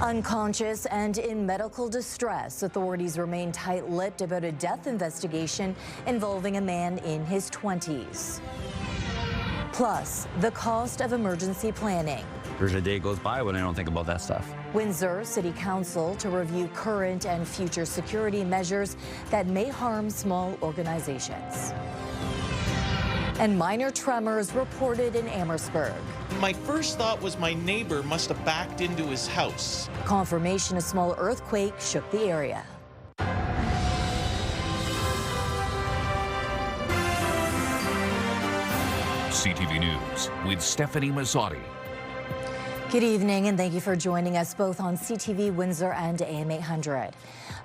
Unconscious and in medical distress, authorities remain tight-lipped about a death investigation involving a man in his 20s. Plus, the cost of emergency planning. There's a day goes by when I don't think about that stuff. Windsor City Council to review current and future security measures that may harm small organizations. And minor tremors reported in Amherstburg. My first thought was my neighbor must have backed into his house. Confirmation a small earthquake shook the area. CTV News with Stefanie Masotti. Good evening and thank you for joining us both on CTV Windsor and AM 800.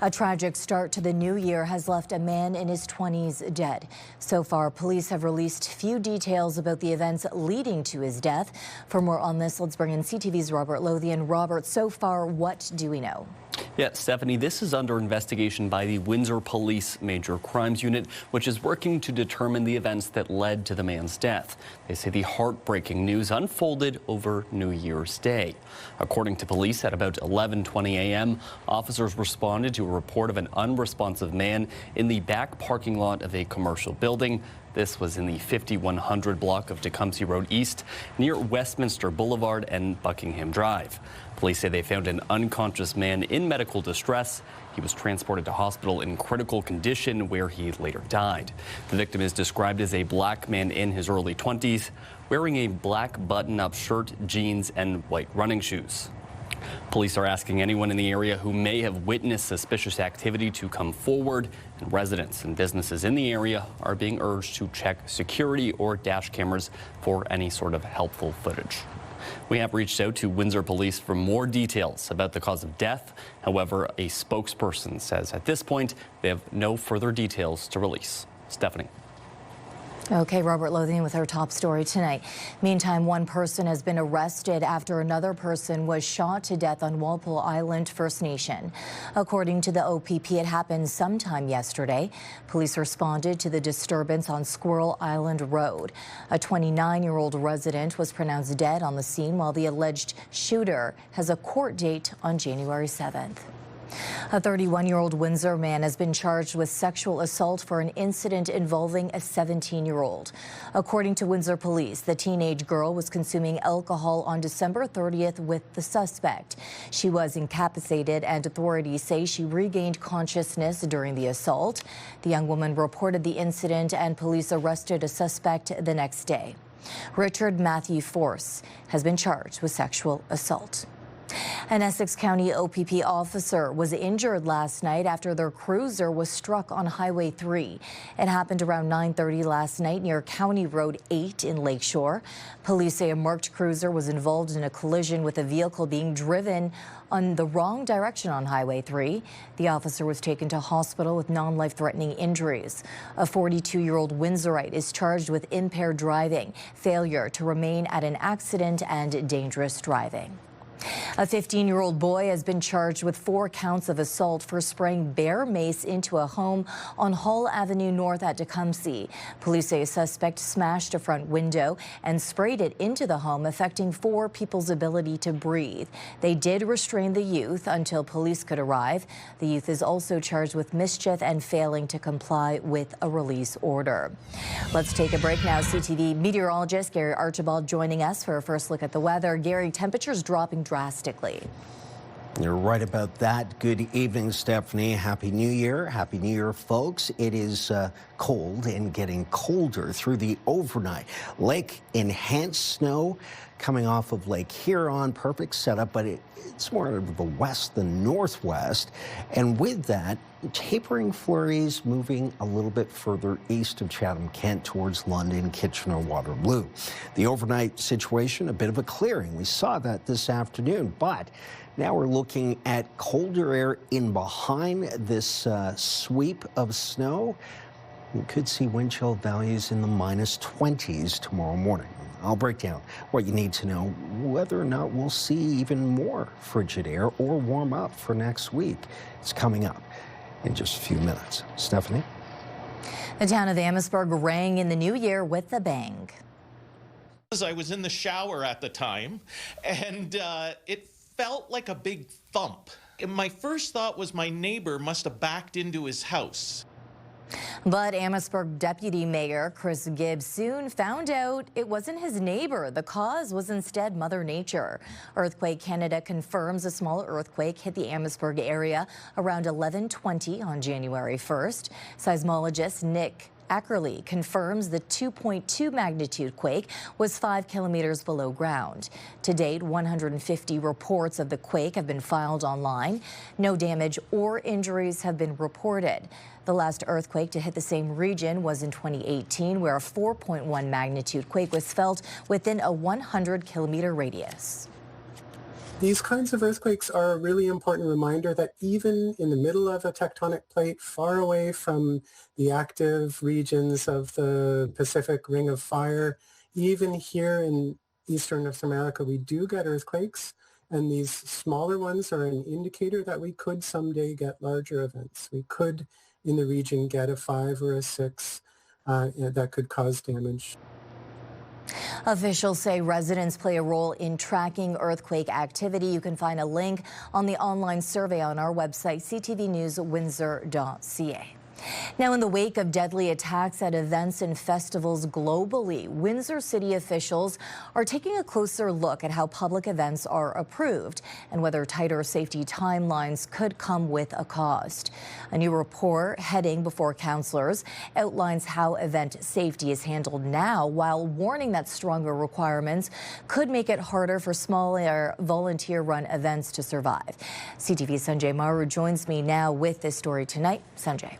A tragic start to the new year has left a man in his 20s dead. So far, police have released few details about the events leading to his death. For more on this, let's bring in CTV's Robert Lothian. Robert, so far, what do we know? Yeah, Stephanie, this is under investigation by the Windsor Police Major Crimes Unit, which is working to determine the events that led to the man's death. They say the heartbreaking news unfolded over New Year's Day. According to police, at about 11:20 a.m., officers responded to a report of an unresponsive man in the back parking lot of a commercial building. This was in the 5100 block of Tecumseh Road East, near Westminster Boulevard and Buckingham Drive. Police say they found an unconscious man in medical distress. He was transported to hospital in critical condition, where he later died. The victim is described as a black man in his early 20s, wearing a black button-up shirt, jeans, and white running shoes. Police are asking anyone in the area who may have witnessed suspicious activity to come forward, and residents and businesses in the area are being urged to check security or dash cameras for any sort of helpful footage. We have reached out to Windsor Police for more details about the cause of death. However, a spokesperson says at this point they have no further details to release. Stephanie. Okay, Robert Lothian with our top story tonight. Meantime, one person has been arrested after another person was shot to death on Walpole Island First Nation. According to the OPP, it happened sometime yesterday. Police responded to the disturbance on Squirrel Island Road. A 29-year-old resident was pronounced dead on the scene, while the alleged shooter has a court date on January 7th. A 31-year-old Windsor man has been charged with sexual assault for an incident involving a 17-year-old. According to Windsor Police, the teenage girl was consuming alcohol on December 30th with the suspect. She was incapacitated, and authorities say she regained consciousness during the assault. The young woman reported the incident, and police arrested a suspect the next day. Richard Matthew Force has been charged with sexual assault. An Essex County OPP officer was injured last night after their cruiser was struck on Highway 3. It happened around 9:30 last night near County Road 8 in Lakeshore. Police say a marked cruiser was involved in a collision with a vehicle being driven on the wrong direction on Highway 3. The officer was taken to hospital with non-life-threatening injuries. A 42-year-old Windsorite is charged with impaired driving, failure to remain at an accident, and dangerous driving. A 15-year-old boy has been charged with 4 counts of assault for spraying bear mace into a home on Hall Avenue North at Tecumseh. Police say a suspect smashed a front window and sprayed it into the home, affecting 4 people's ability to breathe. They did restrain the youth until police could arrive. The youth is also charged with mischief and failing to comply with a release order. Let's take a break now. CTV meteorologist Gary Archibald joining us for a first look at the weather. Gary, temperatures dropping drastically. You're right about that. Good evening, Stephanie. Happy New Year. Happy New Year, folks. It is cold and getting colder through the overnight. Lake enhanced snow coming off of Lake Huron. Perfect setup, but it's more out of the west than northwest. And with that, tapering flurries moving a little bit further east of Chatham-Kent towards London, Kitchener, Waterloo. The overnight situation, a bit of a clearing. We saw that this afternoon, but now we're looking at colder air in behind this sweep of snow. We could see wind chill values in the -20s tomorrow morning. I'll break down what you need to know, whether or not we'll see even more frigid air or warm up for next week. It's coming up in just a few minutes. Stephanie? The town of Amherstburg rang in the new year with a bang. I was in the shower at the time, and it felt like a big thump. And my first thought was my neighbor must have backed into his house. But Amherstburg Deputy Mayor Chris Gibbs soon found out it wasn't his neighbor. The cause was instead Mother Nature. Earthquake Canada confirms a small earthquake hit the Amherstburg area around 11:20 on January 1st. Seismologist Nick Ackerley confirms the 2.2 magnitude quake was 5 kilometers below ground. To date, 150 reports of the quake have been filed online. No damage or injuries have been reported. The last earthquake to hit the same region was in 2018, where a 4.1 magnitude quake was felt within a 100-kilometer radius. These kinds of earthquakes are a really important reminder that even in the middle of a tectonic plate, far away from the active regions of the Pacific Ring of Fire, even here in eastern North America, we do get earthquakes. And these smaller ones are an indicator that we could someday get larger events. We could, in the region, get a 5 or a 6 that could cause damage. Officials say residents play a role in tracking earthquake activity. You can find a link on the online survey on our website, ctvnewswindsor.ca. Now, in the wake of deadly attacks at events and festivals globally, Windsor city officials are taking a closer look at how public events are approved and whether tighter safety timelines could come with a cost. A new report heading before councillors outlines how event safety is handled now, while warning that stronger requirements could make it harder for smaller volunteer-run events to survive. CTV's Sanjay Maru joins me now with this story tonight. Sanjay.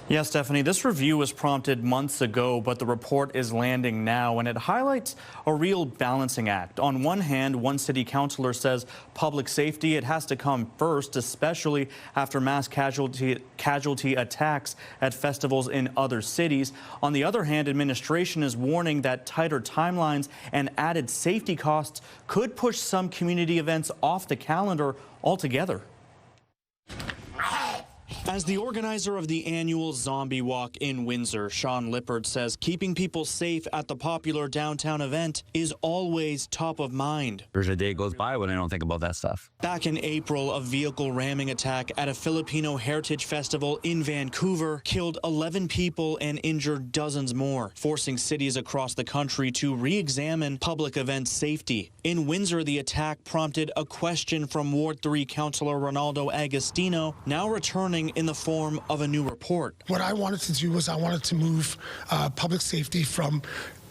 Yeah, Stephanie, this review was prompted months ago, but the report is landing now, and it highlights a real balancing act. On one hand, one city councillor says public safety, it has to come first, especially after mass casualty attacks at festivals in other cities. On the other hand, administration is warning that tighter timelines and added safety costs could push some community events off the calendar altogether. As the organizer of the annual Zombie Walk in Windsor, Sean Lippard says keeping people safe at the popular downtown event is always top of mind. There's a day goes by when I don't think about that stuff. Back in April, a vehicle ramming attack at a Filipino heritage festival in Vancouver killed 11 people and injured dozens more, forcing cities across the country to re-examine public event safety. In Windsor, the attack prompted a question from Ward 3 Councillor Ronaldo Agostino, now returning in the form of a new report. What I wanted to do was I wanted to move public safety from,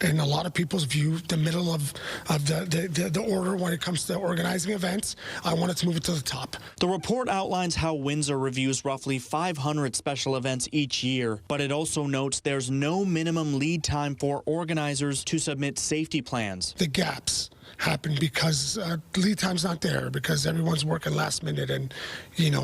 in a lot of people's view, the middle of the order when it comes to organizing events. I wanted to move it to the top. The report outlines how Windsor reviews roughly 500 special events each year, but it also notes there's no minimum lead time for organizers to submit safety plans. The gaps happen because lead time's not there, because everyone's working last minute, and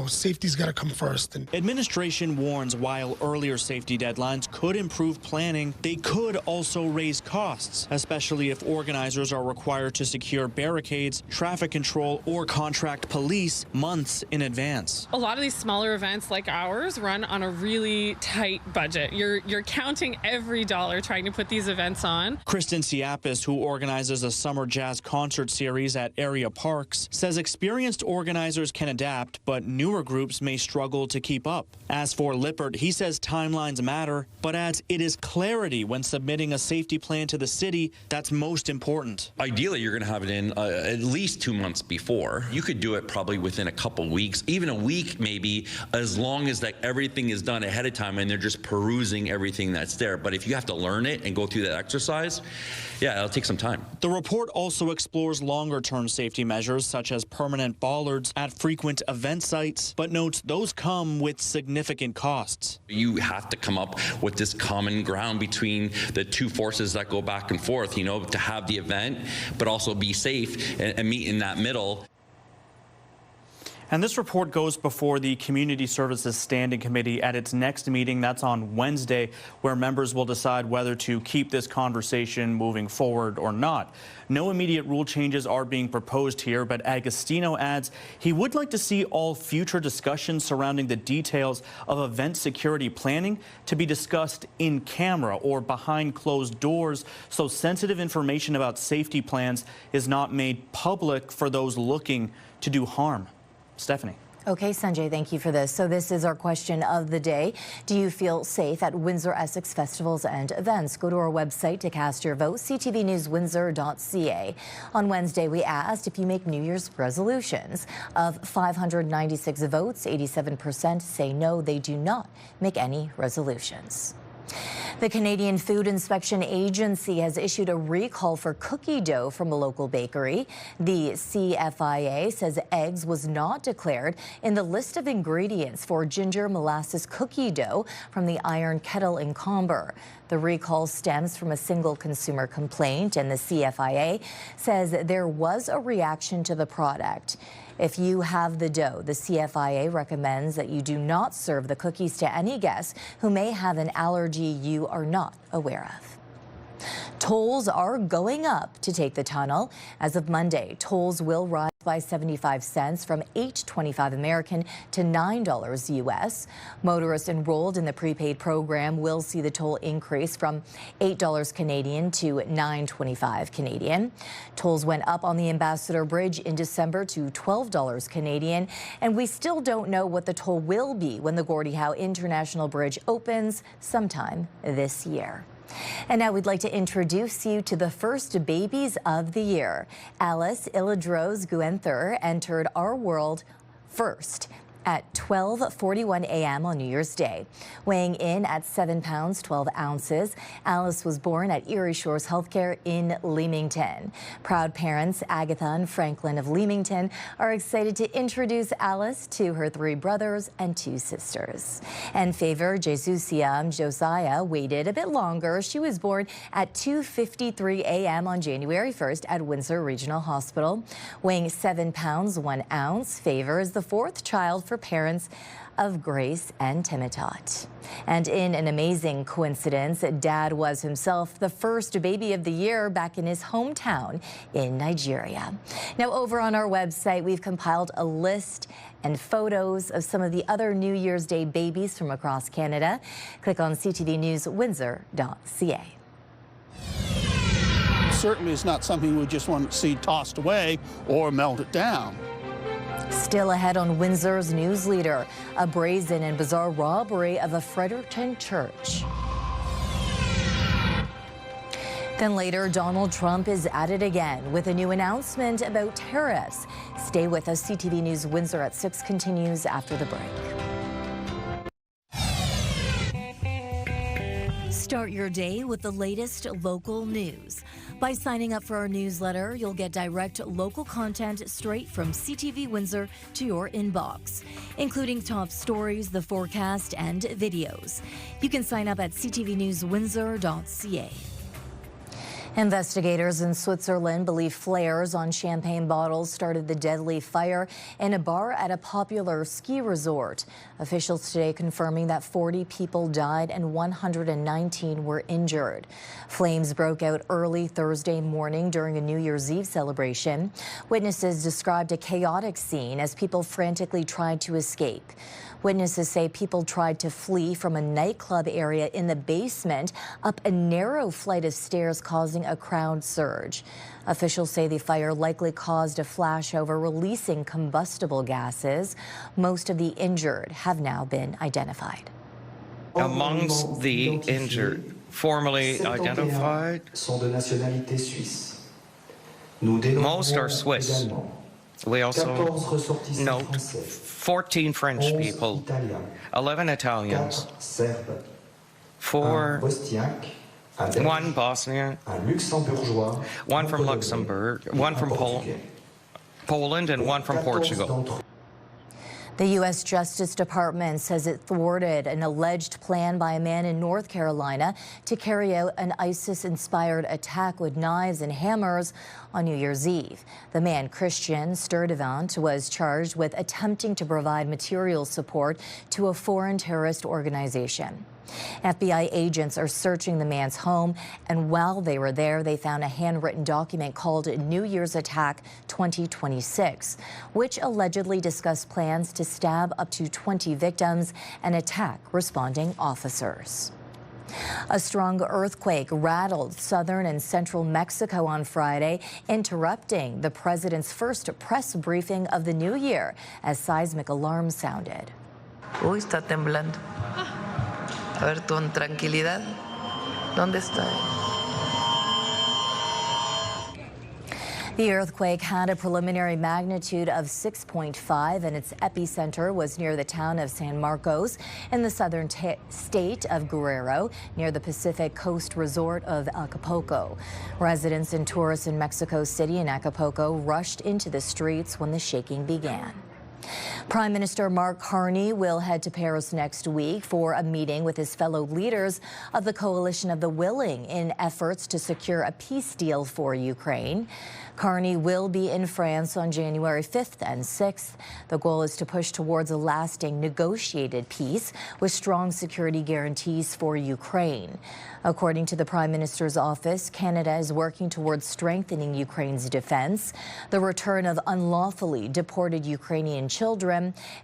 safety's got to come first. And administration warns while earlier safety deadlines could improve planning, they could also raise costs, especially if organizers are required to secure barricades, traffic control, or contract police months in advance. A lot of these smaller events like ours run on a really tight budget. You're counting every dollar trying to put these events on. Kristen Siapis, who organizes a summer jazz concert series at area parks, says experienced organizers can adapt, but newer groups may struggle to keep up. As for Lippard, he says timelines matter, but adds it is clarity when submitting a safety plan to the city that's most important. Ideally, you're going to have it in at least 2 months before. You could do it probably within a couple weeks, even a week maybe, as long as everything is done ahead of time and they're just perusing everything that's there. But if you have to learn it and go through that exercise, yeah, it'll take some time. The report also explores longer-term safety measures such as permanent bollards at frequent event sites, but notes those come with significant costs. You have to come up with this common ground between the two forces that go back and forth, to have the event, but also be safe and meet in that middle. And this report goes before the Community Services Standing Committee at its next meeting. That's on Wednesday, where members will decide whether to keep this conversation moving forward or not. No immediate rule changes are being proposed here, but Agostino adds he would like to see all future discussions surrounding the details of event security planning to be discussed in camera or behind closed doors, so sensitive information about safety plans is not made public for those looking to do harm. Stefanie. Okay, Sanjay, thank you for this. So this is our question of the day. Do you feel safe at Windsor-Essex festivals and events? Go to our website to cast your vote, ctvnewswindsor.ca. On Wednesday, we asked if you make New Year's resolutions. Of 596 votes, 87% say no, they do not make any resolutions. The Canadian Food Inspection Agency has issued a recall for cookie dough from a local bakery. The CFIA says eggs was not declared in the list of ingredients for ginger molasses cookie dough from the Iron Kettle in Comber. The recall stems from a single consumer complaint, and the CFIA says there was a reaction to the product. If you have the dough, the CFIA recommends that you do not serve the cookies to any guests who may have an allergy you are not aware of. Tolls are going up to take the tunnel. As of Monday, tolls will rise by 75 cents from $8.25 American to $9 U.S. Motorists enrolled in the prepaid program will see the toll increase from $8 Canadian to $9.25 Canadian. Tolls went up on the Ambassador Bridge in December to $12 Canadian, and we still don't know what the toll will be when the Gordie Howe International Bridge opens sometime this year. And now we'd like to introduce you to the first babies of the year. Alice Illadrose Guenther entered our world first at 12:41 a.m. on New Year's Day. Weighing in at 7 pounds, 12 ounces, Alice was born at Erie Shores Healthcare in Leamington. Proud parents Agatha and Franklin of Leamington are excited to introduce Alice to her 3 brothers and 2 sisters. And Favor Jesusiam Josiah waited a bit longer. She was born at 2:53 a.m. on January 1st at Windsor Regional Hospital. Weighing 7 pounds, 1 ounce, Favor is the 4th child for parents of Grace and Timitot. And in an amazing coincidence, Dad was himself the first baby of the year back in his hometown in Nigeria. Now, over on our website, we've compiled a list and photos of some of the other New Year's Day babies from across Canada. Click on ctvnewswindsor.ca. Certainly it's not something we just want to see tossed away or melted down. Still ahead on Windsor's news leader, a brazen and bizarre robbery of a Fredericton church. Then later, Donald Trump is at it again with a new announcement about tariffs. Stay with us. CTV News Windsor at 6 continues after the break. Start your day with the latest local news. By signing up for our newsletter, you'll get direct local content straight from CTV Windsor to your inbox, including top stories, the forecast, and videos. You can sign up at ctvnewswindsor.ca. Investigators in Switzerland believe flares on champagne bottles started the deadly fire in a bar at a popular ski resort. Officials today confirming that 40 people died and 119 were injured. Flames broke out early Thursday morning during a New Year's Eve celebration. Witnesses described a chaotic scene as people frantically tried to escape. Witnesses say people tried to flee from a nightclub area in the basement up a narrow flight of stairs, causing a crowd surge. Officials say the fire likely caused a flashover, releasing combustible gases. Most of the injured have now been identified. Amongst the injured, formally identified, most are Swiss. We also note 14 French people, 11 Italians, 4, 1 Bosnian, 1 from Luxembourg, 1 from Poland, and 1 from Portugal. The U.S. Justice Department says it thwarted an alleged plan by a man in North Carolina to carry out an ISIS-inspired attack with knives and hammers on New Year's Eve. The man, Christian Sturdivant, was charged with attempting to provide material support to a foreign terrorist organization. FBI agents are searching the man's home, and while they were there, they found a handwritten document called New Year's Attack 2026, which allegedly discussed plans to stab up to 20 victims and attack responding officers. A strong earthquake rattled southern and central Mexico on Friday, interrupting the president's first press briefing of the new year as seismic alarms sounded. Uy, está temblando. A ver, con tranquilidad. ¿Dónde está? The earthquake had a preliminary magnitude of 6.5, and its epicenter was near the town of San Marcos in the southern state of Guerrero, near the Pacific Coast resort of Acapulco. Residents and tourists in Mexico City and Acapulco rushed into the streets when the shaking began. Prime Minister Mark Carney will head to Paris next week for a meeting with his fellow leaders of the Coalition of the Willing in efforts to secure a peace deal for Ukraine. Carney will be in France on January 5th and 6th. The goal is to push towards a lasting negotiated peace with strong security guarantees for Ukraine. According to the Prime Minister's office, Canada is working towards strengthening Ukraine's defense, the return of unlawfully deported Ukrainian children,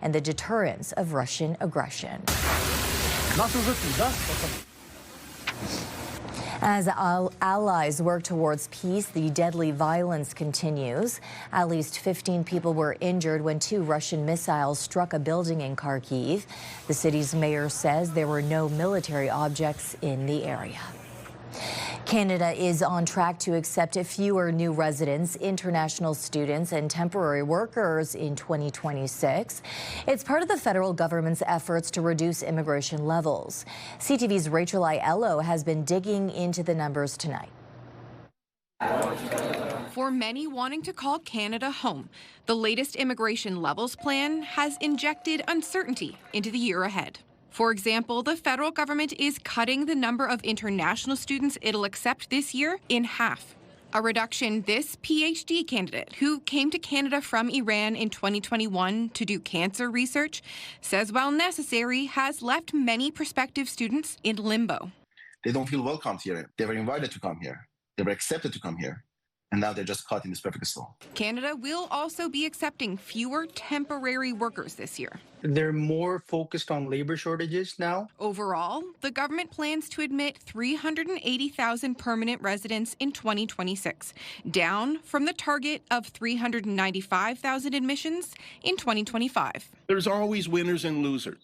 and the deterrence of Russian aggression. As allies work towards peace, the deadly violence continues. At least 15 people were injured when 2 Russian missiles struck a building in Kharkiv. The city's mayor says there were no military objects in the area. Canada is on track to accept fewer new residents, international students, and temporary workers in 2026. It's part of the federal government's efforts to reduce immigration levels. CTV's Rachel Aiello has been digging into the numbers tonight. For many wanting to call Canada home, the latest immigration levels plan has injected uncertainty into the year ahead. For example, the federal government is cutting the number of international students it'll accept this year in half. A reduction this PhD candidate, who came to Canada from Iran in 2021 to do cancer research, says while necessary, has left many prospective students in limbo. They don't feel welcome here. They were invited to come here. They were accepted to come here. And now they're just caught in this perfect storm. Canada will also be accepting fewer temporary workers this year. They're more focused on labor shortages now. Overall, the government plans to admit 380,000 permanent residents in 2026, down from the target of 395,000 admissions in 2025. There's always winners and losers.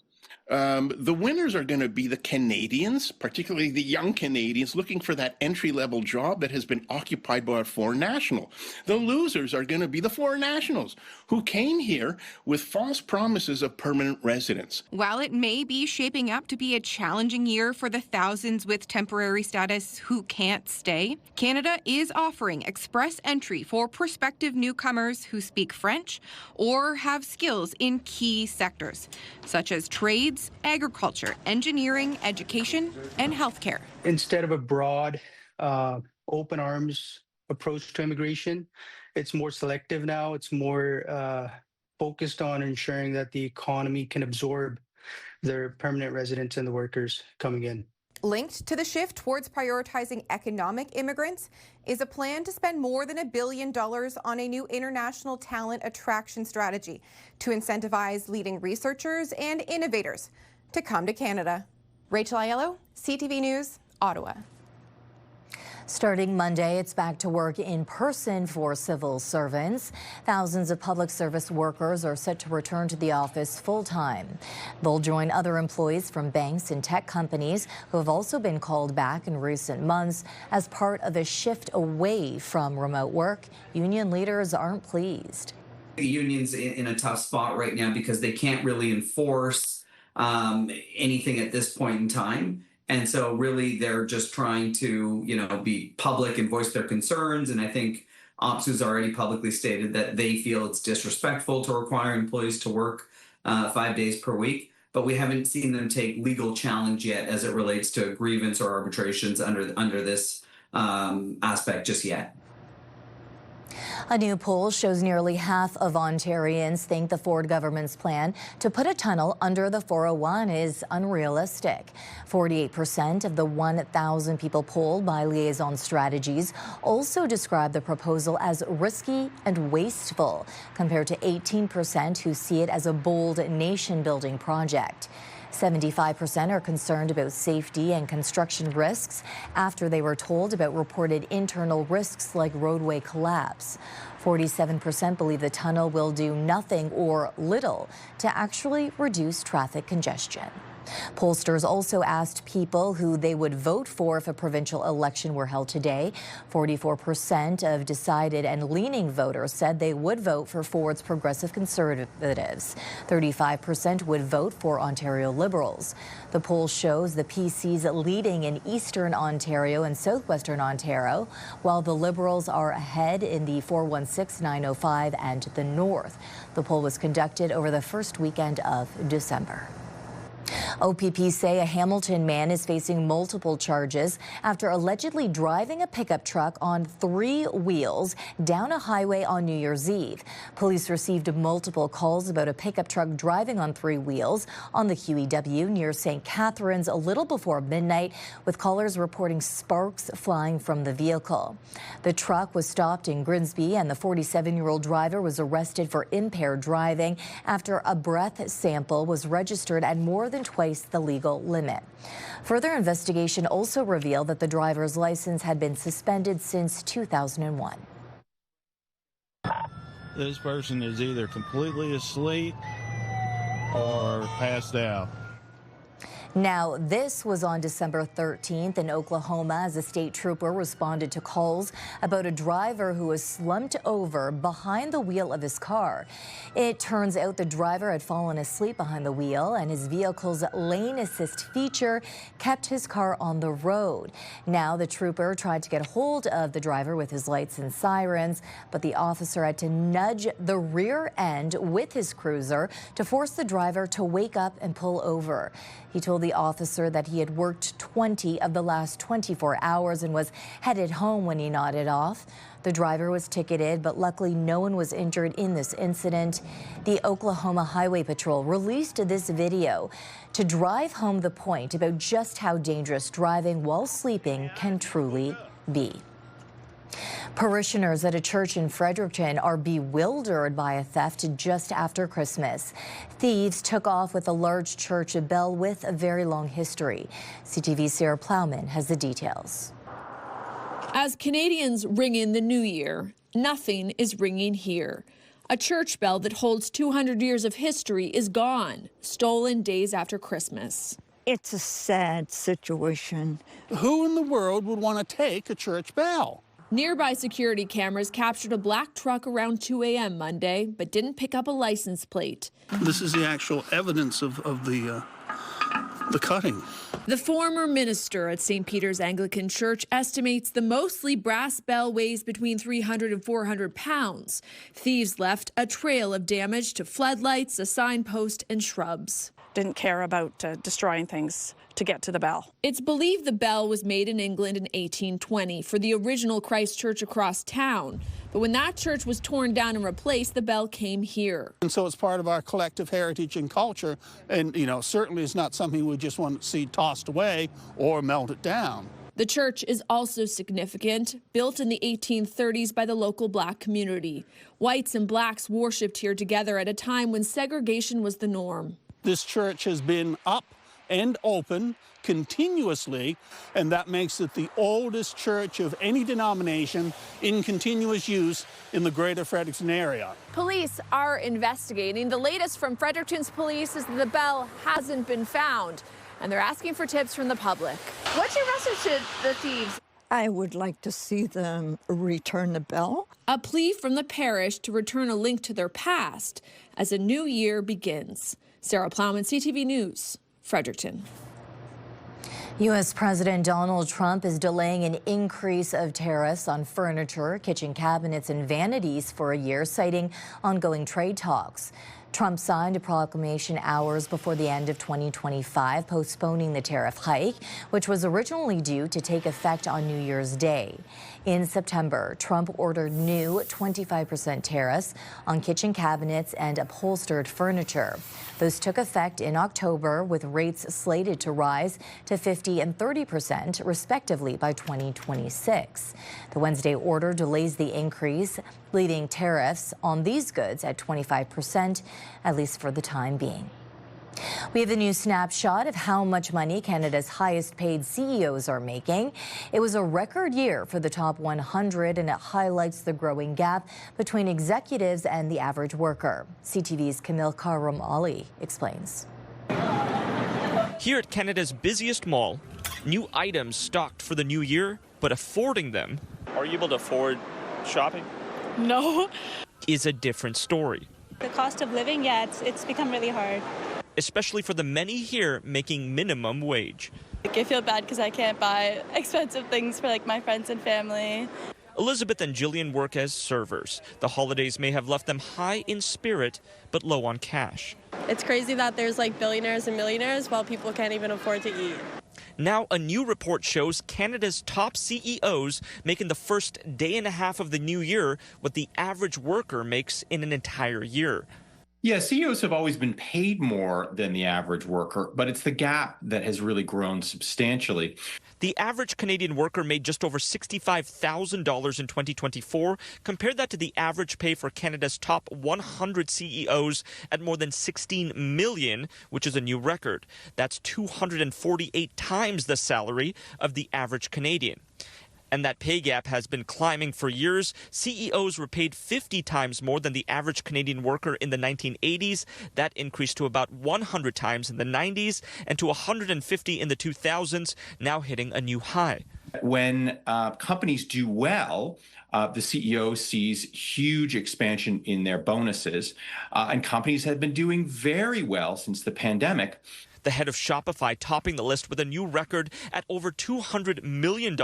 The winners are going to be the Canadians, particularly the young Canadians looking for that entry-level job that has been occupied by a foreign national. The losers are going to be the foreign nationals who came here with false promises of permanent residence. While it may be shaping up to be a challenging year for the thousands with temporary status who can't stay, Canada is offering express entry for prospective newcomers who speak French or have skills in key sectors, such as trades, agriculture, engineering, education, and healthcare. Instead of a broad, open arms approach to immigration, it's more selective now. It's more focused on ensuring that the economy can absorb their permanent residents and the workers coming in. Linked to the shift towards prioritizing economic immigrants is a plan to spend more than $1 billion on a new international talent attraction strategy to incentivize leading researchers and innovators to come to Canada. Rachel Aiello, CTV News, Ottawa. Starting Monday, it's back to work in person for civil servants. Thousands of public service workers are set to return to the office full-time. They'll join other employees from banks and tech companies who have also been called back in recent months as part of a shift away from remote work. Union leaders aren't pleased. The union's in a tough spot right now because they can't really enforce anything at this point in time. And so really they're just trying to, be public and voice their concerns. And I think OPSU's already publicly stated that they feel it's disrespectful to require employees to work 5 days per week. But we haven't seen them take legal challenge yet as it relates to grievance or arbitrations under this aspect just yet. A new poll shows nearly half of Ontarians think the Ford government's plan to put a tunnel under the 401 is unrealistic. 48% of the 1,000 people polled by Liaison Strategies also describe the proposal as risky and wasteful, compared to 18% who see it as a bold nation-building project. 75% are concerned about safety and construction risks after they were told about reported internal risks like roadway collapse. 47% believe the tunnel will do nothing or little to actually reduce traffic congestion. Pollsters also asked people who they would vote for if a provincial election were held today. 44% of decided and leaning voters said they would vote for Ford's Progressive Conservatives. 35% would vote for Ontario Liberals. The poll shows the PCs leading in Eastern Ontario and Southwestern Ontario, while the Liberals are ahead in the 416, 905 and the North. The poll was conducted over the first weekend of December. OPP say a Hamilton man is facing multiple charges after allegedly driving a pickup truck on 3 wheels down a highway on New Year's Eve. Police received multiple calls about a pickup truck driving on 3 wheels on the QEW near St. Catharines a little before midnight, with callers reporting sparks flying from the vehicle. The truck was stopped in Grimsby and the 47-year-old driver was arrested for impaired driving after a breath sample was registered at more than twice the legal limit. Further investigation also revealed that the driver's license had been suspended since 2001. This person is either completely asleep or passed out. Now, this was on December 13th in Oklahoma as a state trooper responded to calls about a driver who was slumped over behind the wheel of his car. It turns out the driver had fallen asleep behind the wheel and his vehicle's lane assist feature kept his car on the road. Now, the trooper tried to get hold of the driver with his lights and sirens, but the officer had to nudge the rear end with his cruiser to force the driver to wake up and pull over. He told the officer that he had worked 20 of the last 24 hours and was headed home when he nodded off. The driver was ticketed, but luckily no one was injured in this incident. The Oklahoma Highway Patrol released this video to drive home the point about just how dangerous driving while sleeping can truly be. Parishioners at a church in Fredericton are bewildered by a theft just after Christmas. Thieves took off with a large church bell with a very long history. CTV's Sarah Plowman has the details. As Canadians ring in the new year, nothing is ringing here. A church bell that holds 200 years of history is gone, stolen days after Christmas. It's a sad situation. Who in the world would want to take a church bell? Nearby security cameras captured a black truck around 2 a.m. Monday, but didn't pick up a license plate. This is the actual evidence of the cutting. The former minister at St. Peter's Anglican Church estimates the mostly brass bell weighs between 300 and 400 pounds. Thieves left a trail of damage to floodlights, a signpost, and shrubs. Didn't care about destroying things to get to the bell. It's believed the bell was made in England in 1820 for the original Christ Church across town. But when that church was torn down and replaced, the bell came here. And so it's part of our collective heritage and culture. And, certainly it's not something we just want to see tossed away or melted down. The church is also significant, built in the 1830s by the local black community. Whites and blacks worshipped here together at a time when segregation was the norm. This church has been up and open continuously, and that makes it the oldest church of any denomination in continuous use in the greater Fredericton area. Police are investigating. The latest from Fredericton's police is that the bell hasn't been found, and they're asking for tips from the public. What's your message to the thieves? I would like to see them return the bell. A plea from the parish to return a link to their past as a new year begins. Sarah Plowman, CTV News, Fredericton. U.S. President Donald Trump is delaying an increase of tariffs on furniture, kitchen cabinets, and vanities for a year, citing ongoing trade talks. Trump signed a proclamation hours before the end of 2025, postponing the tariff hike, which was originally due to take effect on New Year's Day. In September, Trump ordered new 25% tariffs on kitchen cabinets and upholstered furniture. Those took effect in October, with rates slated to rise to 50% and 30%, respectively, by 2026. The Wednesday order delays the increase, leaving tariffs on these goods at 25%, at least for the time being. We have a new snapshot of how much money Canada's highest paid CEOs are making. It was a record year for the top 100, and it highlights the growing gap between executives and the average worker. CTV's Camille Karamali explains. Here at Canada's busiest mall, new items stocked for the new year, but affording them. Are you able to afford shopping? No. Is a different story. The cost of living, yeah, it's become really hard. Especially for the many here making minimum wage. I feel bad because I can't buy expensive things for my friends and family. Elizabeth and Jillian work as servers. The holidays may have left them high in spirit, but low on cash. It's crazy that there's billionaires and millionaires while people can't even afford to eat. Now, a new report shows Canada's top CEOs make in the first day and a half of the new year what the average worker makes in an entire year. Yeah, CEOs have always been paid more than the average worker, but it's the gap that has really grown substantially. The average Canadian worker made just over $65,000 in 2024. Compare that to the average pay for Canada's top 100 CEOs at more than $16 million, which is a new record. That's 248 times the salary of the average Canadian. And that pay gap has been climbing for years. CEOs were paid 50 times more than the average Canadian worker in the 1980s. That increased to about 100 times in the 90s and to 150 in the 2000s, now hitting a new high. When companies do well, the CEO sees huge expansion in their bonuses, and companies have been doing very well since the pandemic. The head of Shopify topping the list with a new record at over $200 million,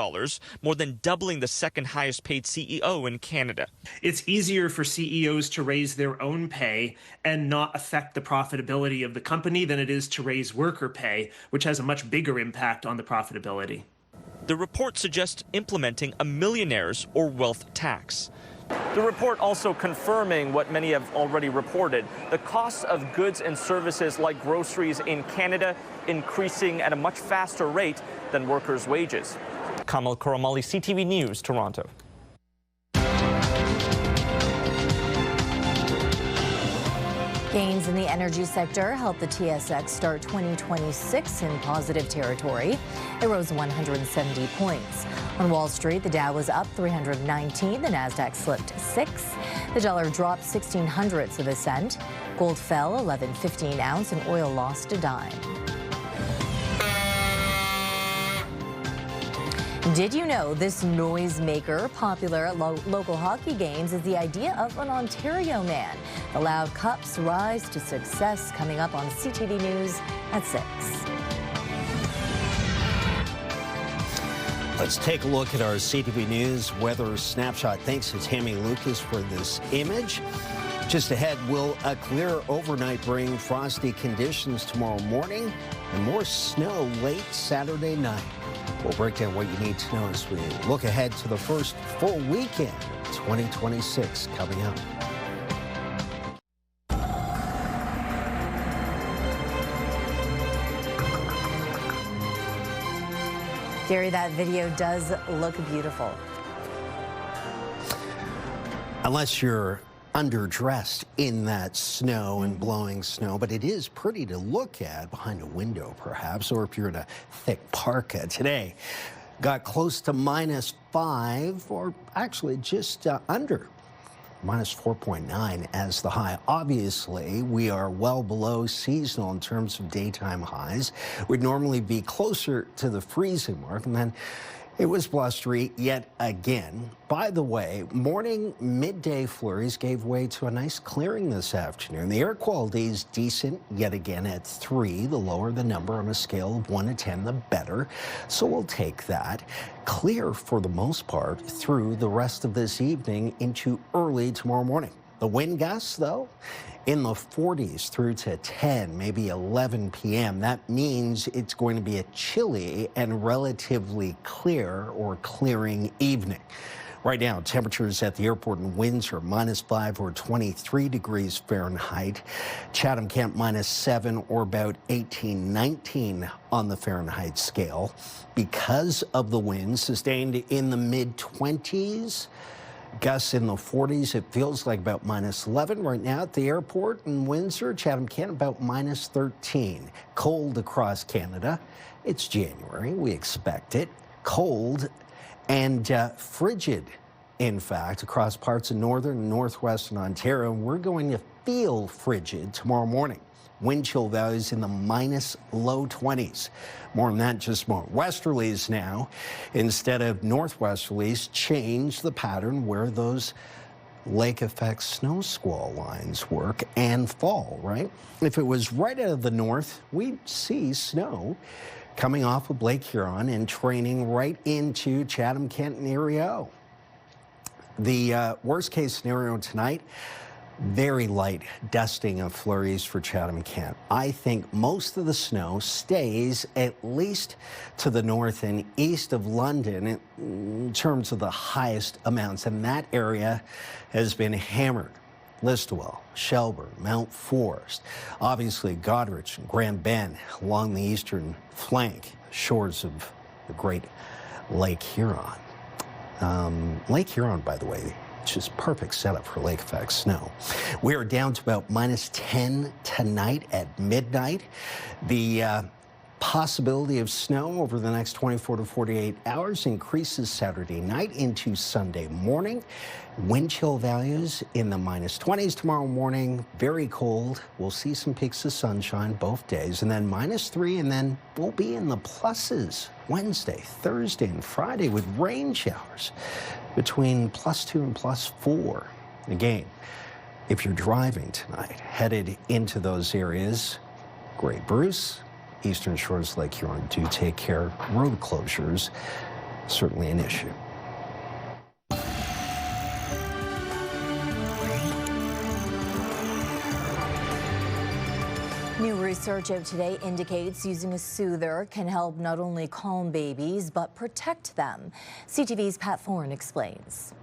more than doubling the second highest paid CEO in Canada. It's easier for CEOs to raise their own pay and not affect the profitability of the company than it is to raise worker pay, which has a much bigger impact on the profitability. The report suggests implementing a millionaire's or wealth tax. The report also confirming what many have already reported. The costs of goods and services like groceries in Canada increasing at a much faster rate than workers' wages. Kamal Karamali, CTV News, Toronto. Gains in the energy sector helped the TSX start 2026 in positive territory. It rose 170 points. On Wall Street, the Dow was up 319, the Nasdaq slipped 6. The dollar dropped 0.16 of a cent. Gold fell 11.15 ounce, and oil lost a dime. Did you know this noisemaker, popular at local hockey games, is the idea of an Ontario man? The loud cups rise to success, coming up on CTV News at 6. Let's take a look at our CTV News weather snapshot. Thanks to Tammy Lucas for this image. Just ahead, will a clear overnight bring frosty conditions tomorrow morning and more snow late Saturday night? We'll break down what you need to know as we look ahead to the first full weekend of 2026 coming up. Gary, that video does look beautiful. Unless you're underdressed in that snow and blowing snow, but it is pretty to look at behind a window, perhaps, or if you're in a thick parka. Today got close to -5, or actually just under -4.9 as the high. Obviously, we are well below seasonal in terms of daytime highs. We'd normally be closer to the freezing mark, and then it was blustery yet again. By the way, morning midday flurries gave way to a nice clearing this afternoon. The air quality is decent yet again at 3. The lower the number on a scale of 1 to 10, the better. So we'll take that. Clear for the most part through the rest of this evening into early tomorrow morning. The wind gusts, though, in the 40s through to 10, maybe 11 p.m. That means it's going to be a chilly and relatively clear or clearing evening. Right now, temperatures at the airport in Windsor, -5 or 23 degrees Fahrenheit. Chatham-Kent -7 or about 18, 19 on the Fahrenheit scale. Because of the wind, sustained in the mid-20s. Gusts in the 40s. It feels like about -11 right now at the airport in Windsor. Chatham-Kent about -13. Cold across Canada. It's January. We expect it. Cold and frigid, in fact, across parts of northern and northwestern Ontario. We're going to feel frigid tomorrow morning. Wind chill values in the -low 20s. More on that in just a moment. Westerlies now, instead of northwesterlies, change the pattern where those lake effect snow squall lines work and fall, right? If it was right out of the north, we'd see snow coming off of Lake Huron and training right into Chatham-Kent and Erie O. The worst case scenario tonight, very light dusting of flurries for Chatham-Kent. I think most of the snow stays at least to the north and east of London in terms of the highest amounts, and that area has been hammered. Listowel, Shelburne, Mount Forest, obviously Goderich and Grand Bend along the eastern flank, shores of the great Lake Huron. Lake Huron, by the way, just perfect setup for lake effect snow. We are down to about -10 tonight at midnight. The possibility of snow over the next 24 to 48 hours increases Saturday night into Sunday morning. Wind chill values in the -20s tomorrow morning. Very cold. We'll see some peaks of sunshine both days, and then -3, and then we'll be in the pluses Wednesday, Thursday, and Friday with rain showers between +2 and +4. Again, if you're driving tonight, headed into those areas, Grey Bruce, Eastern Shores Lake Huron, do take care. Road closures, certainly an issue. New research out today indicates using a soother can help not only calm babies, but protect them. CTV's Pat Foran explains.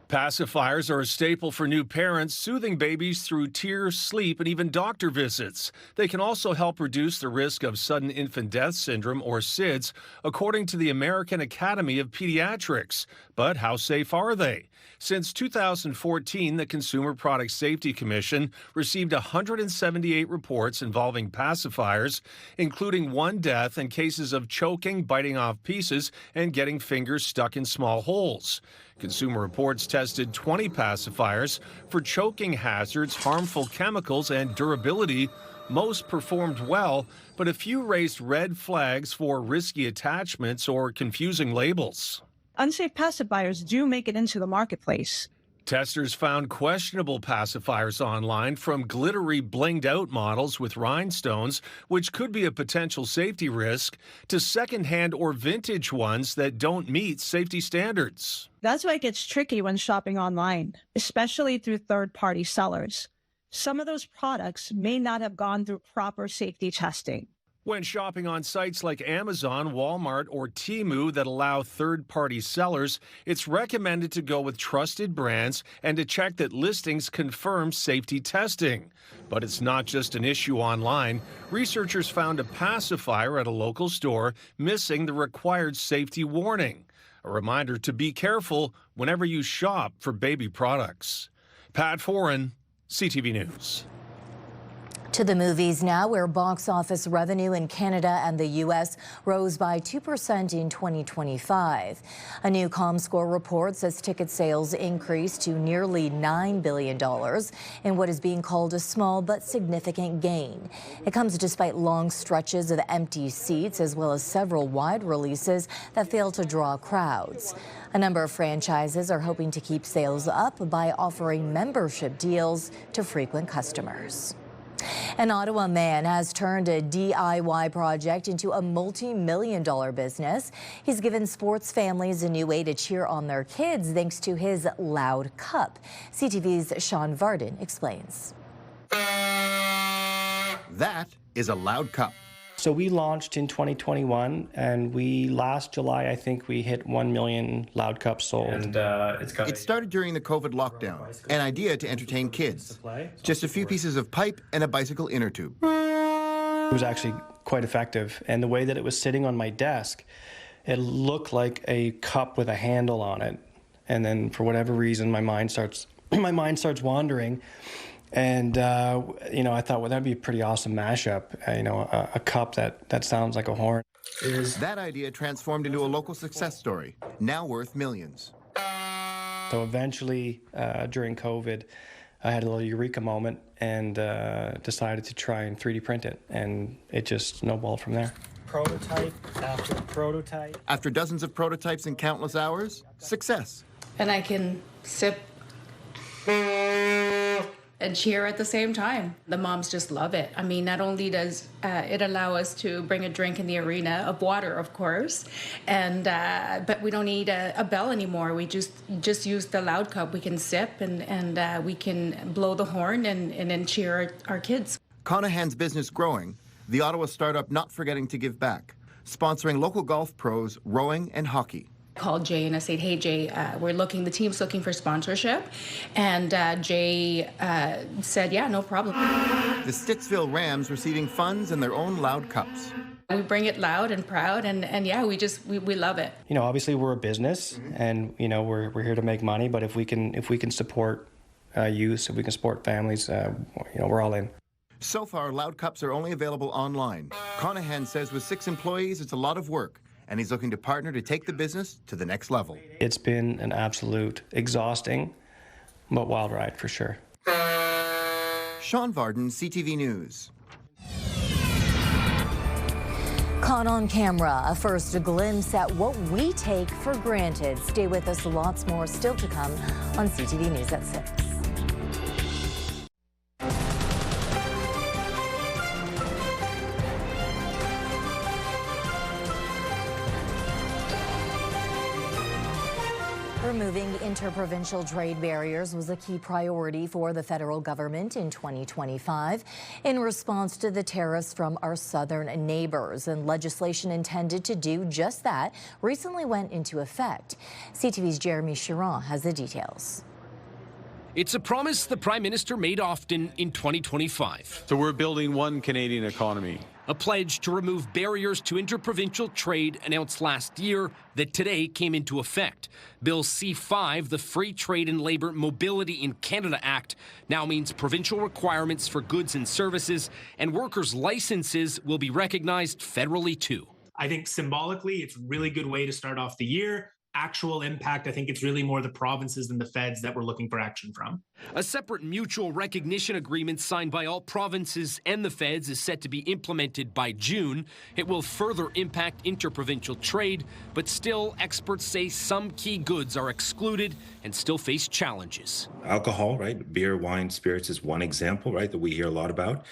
Pacifiers are a staple for new parents, soothing babies through tears, sleep, and even doctor visits. They can also help reduce the risk of sudden infant death syndrome, or SIDS, according to the American Academy of Pediatrics. But how safe are they? Since 2014, the Consumer Product Safety Commission received 178 reports involving pacifiers, including 1 death and cases of choking, biting off pieces, and getting fingers stuck in small holes. Consumer Reports tested 20 pacifiers for choking hazards, harmful chemicals, and durability. Most performed well, but a few raised red flags for risky attachments or confusing labels. Unsafe pacifiers do make it into the marketplace. Testers found questionable pacifiers online, from glittery, blinged-out models with rhinestones, which could be a potential safety risk, to second-hand or vintage ones that don't meet safety standards. That's why it gets tricky when shopping online, especially through third-party sellers. Some of those products may not have gone through proper safety testing. When shopping on sites like Amazon, Walmart, or Temu that allow third-party sellers, it's recommended to go with trusted brands and to check that listings confirm safety testing. But it's not just an issue online. Researchers found a pacifier at a local store missing the required safety warning. A reminder to be careful whenever you shop for baby products. Pat Foran, CTV News. To the movies now, where box office revenue in Canada and the U.S. rose by 2% in 2025. A new ComScore report says ticket sales increased to nearly $9 billion in what is being called a small but significant gain. It comes despite long stretches of empty seats, as well as several wide releases that failed to draw crowds. A number of franchises are hoping to keep sales up by offering membership deals to frequent customers. An Ottawa man has turned a DIY project into a multi-million-dollar business. He's given sports families a new way to cheer on their kids thanks to his Loud Cup. CTV's Sean Varden explains. That is a Loud Cup. So we launched in 2021, and last July, I think we hit 1 million Loud Cups sold. And it started during the COVID lockdown, an idea to entertain kids. Just a few pieces of pipe and a bicycle inner tube. It was actually quite effective, and the way that it was sitting on my desk, it looked like a cup with a handle on it. And then for whatever reason, my mind starts wandering. And, I thought, well, that'd be a pretty awesome mashup, a cup that sounds like a horn. That idea transformed into a local success story, now worth millions. So eventually, during COVID, I had a little eureka moment and decided to try and 3D print it, and it just snowballed from there. Prototype after prototype. After dozens of prototypes and countless hours, success. And I can sip and cheer at the same time. The moms just love it. I mean, not only does it allow us to bring a drink in the arena of water, of course, and but we don't need a bell anymore. We just use the Loud Cup. We can sip and we can blow the horn and then cheer our kids. Conahan's business growing, the Ottawa startup not forgetting to give back, sponsoring local golf pros, rowing and hockey. Called Jay and I said, hey Jay, the team's looking for sponsorship, and Jay said, yeah, no problem. The Stittsville Rams receiving funds and their own Loud Cups. We bring it loud and proud, and yeah, we love it. Obviously we're a business, and we're here to make money, but if we can support youth, if we can support families, we're all in. So far, Loud Cups are only available online. Conahan says with 6 employees, it's a lot of work, and he's looking to partner to take the business to the next level. It's been an absolute exhausting but wild ride for sure. Sean Varden, CTV News. Caught on camera, a first glimpse at what we take for granted. Stay with us, lots more still to come on CTV News at 6. Removing interprovincial trade barriers was a key priority for the federal government in 2025 in response to the tariffs from our southern neighbors, and legislation intended to do just that recently went into effect. CTV's Jeremy Chiron has the details. It's a promise the Prime Minister made often in 2025. So we're building one Canadian economy. A pledge to remove barriers to interprovincial trade announced last year that today came into effect. Bill C-5, the Free Trade and Labour Mobility in Canada Act, now means provincial requirements for goods and services and workers' licenses will be recognized federally too. I think symbolically, it's a really good way to start off the year. Actual impact, I think it's really more the provinces than the feds that we're looking for action from. A separate mutual recognition agreement signed by all provinces and the feds is set to be implemented by June. It will further impact interprovincial trade, but still experts say some key goods are excluded and still face challenges. Alcohol, right? Beer, wine, spirits is one example, right, that we hear a lot about.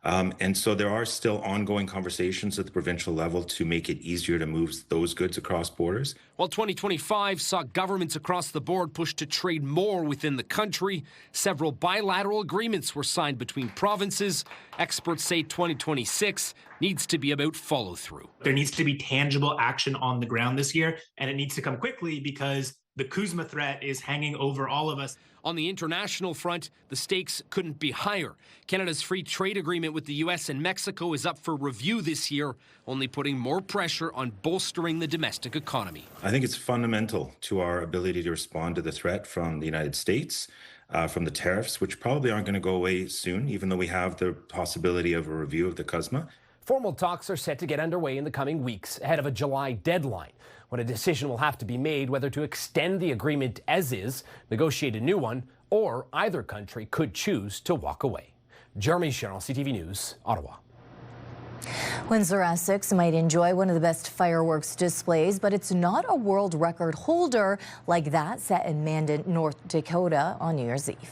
And so there are still ongoing conversations at the provincial level to make it easier to move those goods across borders. While 2025 saw governments across the board push to trade more within the country, several bilateral agreements were signed between provinces. Experts say 2026 needs to be about follow-through. There needs to be tangible action on the ground this year, and it needs to come quickly because the CUSMA threat is hanging over all of us. On the international front, the stakes couldn't be higher. Canada's free trade agreement with the U.S. and Mexico is up for review this year, only putting more pressure on bolstering the domestic economy. I think it's fundamental to our ability to respond to the threat from the United States, from the tariffs, which probably aren't going to go away soon, even though we have the possibility of a review of the CUSMA. Formal talks are set to get underway in the coming weeks ahead of a July deadline, when a decision will have to be made whether to extend the agreement as is, negotiate a new one, or either country could choose to walk away. Jeremy Chiron, CTV News, Ottawa. Windsor Essex might enjoy one of the best fireworks displays, but it's not a world record holder like that set in Mandan, North Dakota on New Year's Eve.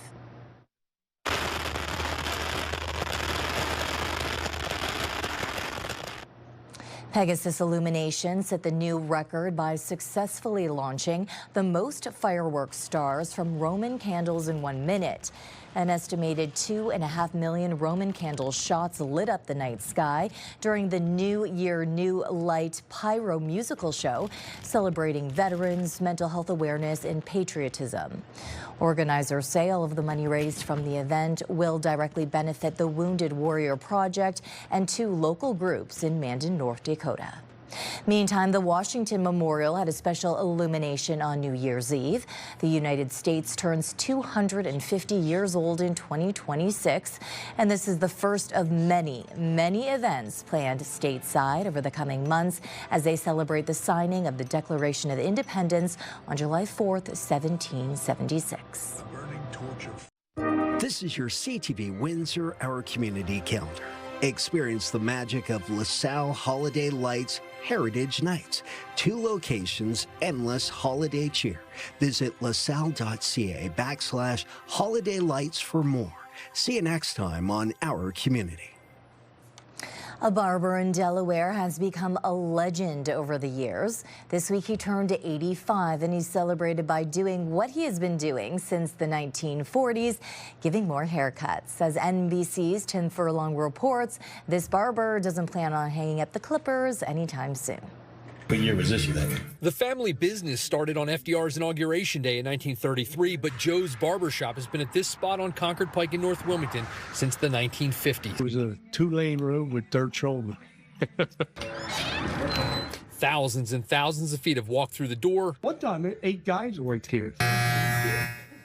Pegasus Illumination set the new record by successfully launching the most fireworks stars from Roman candles in 1 minute. An estimated 2.5 million Roman candle shots lit up the night sky during the New Year New Light Pyro musical show, celebrating veterans, mental health awareness, and patriotism. Organizers say all of the money raised from the event will directly benefit the Wounded Warrior Project and 2 local groups in Mandan, North Dakota. Meantime, the Washington Memorial had a special illumination on New Year's Eve. The United States turns 250 years old in 2026, and this is the first of many events planned stateside over the coming months as they celebrate the signing of the Declaration of Independence on July 4th, 1776. This is your CTV Windsor Our Community Calendar. Experience the magic of LaSalle Holiday Lights Heritage Nights. 2 locations, endless holiday cheer. Visit lasalle.ca/holiday lights for more. See you next time on Our Community. A barber in Delaware has become a legend over the years. This week he turned 85 and he's celebrated by doing what he has been doing since the 1940s, giving more haircuts. As NBC's Tim Furlong reports, this barber doesn't plan on hanging up the clippers anytime soon. What year was this, you think? The family business started on FDR's inauguration day in 1933, but Joe's Barbershop has been at this spot on Concord Pike in North Wilmington since the 1950s. It was a 2-lane room with dirt shoulder. Thousands and thousands of feet have walked through the door. One time, 8 guys worked here.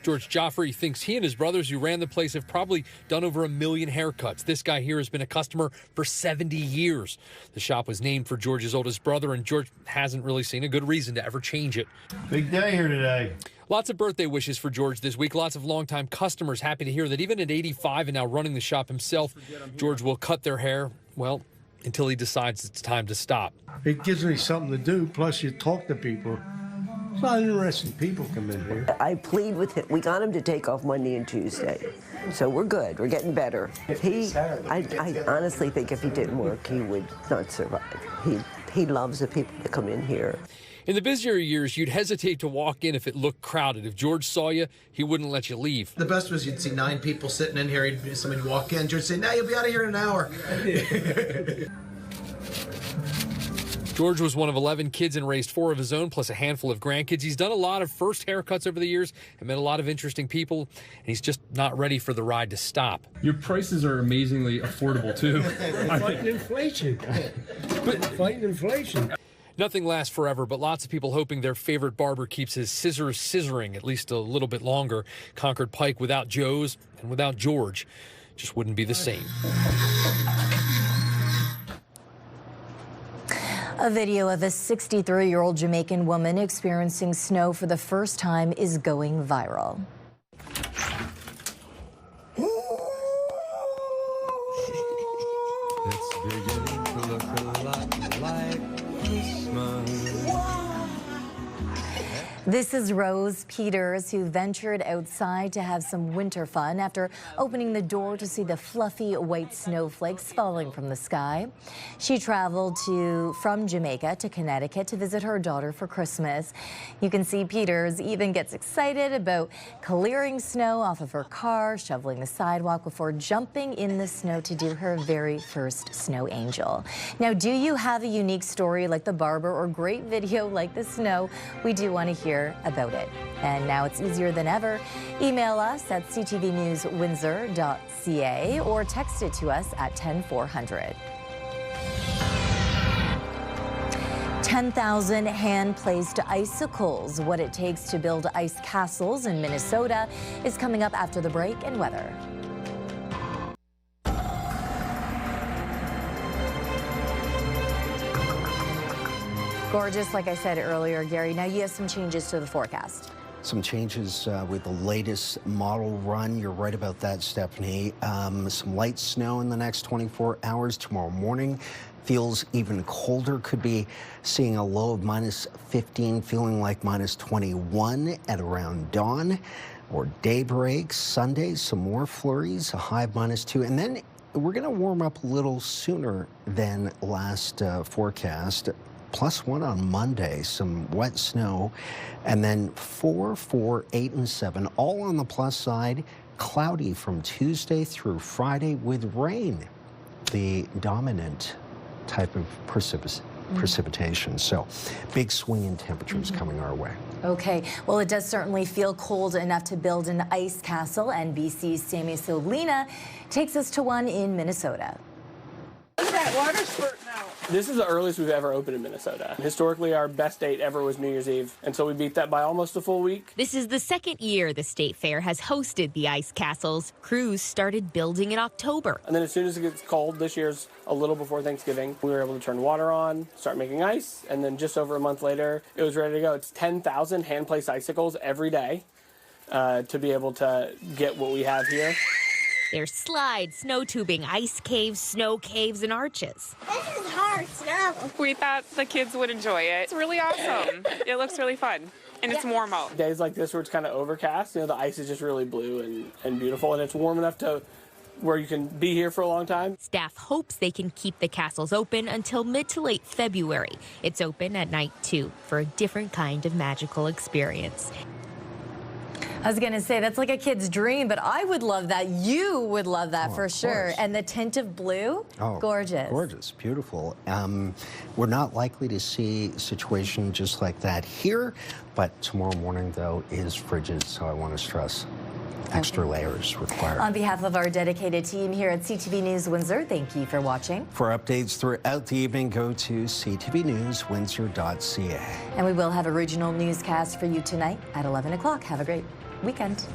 George Joffrey thinks he and his brothers who ran the place have probably done over 1 million haircuts. This guy here has been a customer for 70 years. The shop was named for George's oldest brother, and George hasn't really seen a good reason to ever change it. Big day here today. Lots of birthday wishes for George this week. Lots of longtime customers happy to hear that even at 85 and now running the shop himself, George will cut their hair, well, until he decides it's time to stop. It gives me something to do, plus you talk to people. It's not interesting. People come in here. I plead with him. We got him to take off Monday and Tuesday. So we're good. We're getting better. I honestly think if he didn't work, he would not survive. He loves the people that come in here. In the busier years, you'd hesitate to walk in if it looked crowded. If George saw you, he wouldn't let you leave. The best was you'd see 9 people sitting in here. Somebody walk in. George would say, "Now you'll be out of here in an hour." George was one of 11 kids and raised 4 of his own, plus a handful of grandkids. He's done a lot of first haircuts over the years and met a lot of interesting people, and he's just not ready for the ride to stop. Your prices are amazingly affordable, too. Fighting inflation. Fighting inflation. Nothing lasts forever, but lots of people hoping their favorite barber keeps his scissors scissoring at least a little bit longer. Concord Pike without Joe's and without George just wouldn't be the same. A video of a 63-year-old Jamaican woman experiencing snow for the first time is going viral. It's beginning to look a lot like Christmas. This is Rose Peters, who ventured outside to have some winter fun after opening the door to see the fluffy white snowflakes falling from the sky. She traveled from Jamaica to Connecticut to visit her daughter for Christmas. You can see Peters even gets excited about clearing snow off of her car, shoveling the sidewalk before jumping in the snow to do her very first snow angel. Now, do you have a unique story like the barber or great video like the snow? We do want to hear about it. And now it's easier than ever. Email us at ctvnewswindsor.ca or text it to us at 10400. 10,000 hand-placed icicles. What it takes to build ice castles in Minnesota is coming up after the break and weather. Gorgeous, like I said earlier, Gary. Now you have some changes to the forecast. Some changes with the latest model run. You're right about that, Stefanie. Some light snow in the next 24 hours. Tomorrow morning feels even colder. Could be seeing a low of minus 15, feeling like minus 21 at around dawn or daybreak. Sunday, some more flurries, a high of minus 2. And then we're going to warm up a little sooner than last forecast. +1 on Monday, some wet snow, and then 4, 4, 8, and 7, all on the plus side. Cloudy from Tuesday through Friday with rain, the dominant type of precipitation. So big swing in temperatures coming our way. Okay, well, it does certainly feel cold enough to build an ice castle, and BC's Sammy Solina takes us to one in Minnesota. Look at that water spurting out. This is the earliest we've ever opened in Minnesota. Historically, our best date ever was New Year's Eve, and so we beat that by almost a full week. This is the second year the state fair has hosted the ice castles. Crews started building in October. And then as soon as it gets cold, this year's a little before Thanksgiving, we were able to turn water on, start making ice, and then just over a month later, it was ready to go. It's 10,000 hand-placed icicles every day to be able to get what we have here. There's slides, snow tubing, ice caves, snow caves, and arches. This is hard snow. We thought the kids would enjoy it. It's really awesome. It looks really fun. And it's warm out. Days like this where it's kind of overcast, the ice is just really blue and beautiful, and it's warm enough to where you can be here for a long time. Staff hopes they can keep the castles open until mid to late February. It's open at night, too, for a different kind of magical experience. I was going to say, that's like a kid's dream, but I would love that. You would love that for sure. And the tint of blue, gorgeous. Gorgeous, beautiful. We're not likely to see a situation just like that here, but tomorrow morning, though, is frigid, so I want to stress extra layers required. On behalf of our dedicated team here at CTV News Windsor, thank you for watching. For updates throughout the evening, go to ctvnewswindsor.ca. And we will have a regional newscast for you tonight at 11 o'clock. Have a great weekend.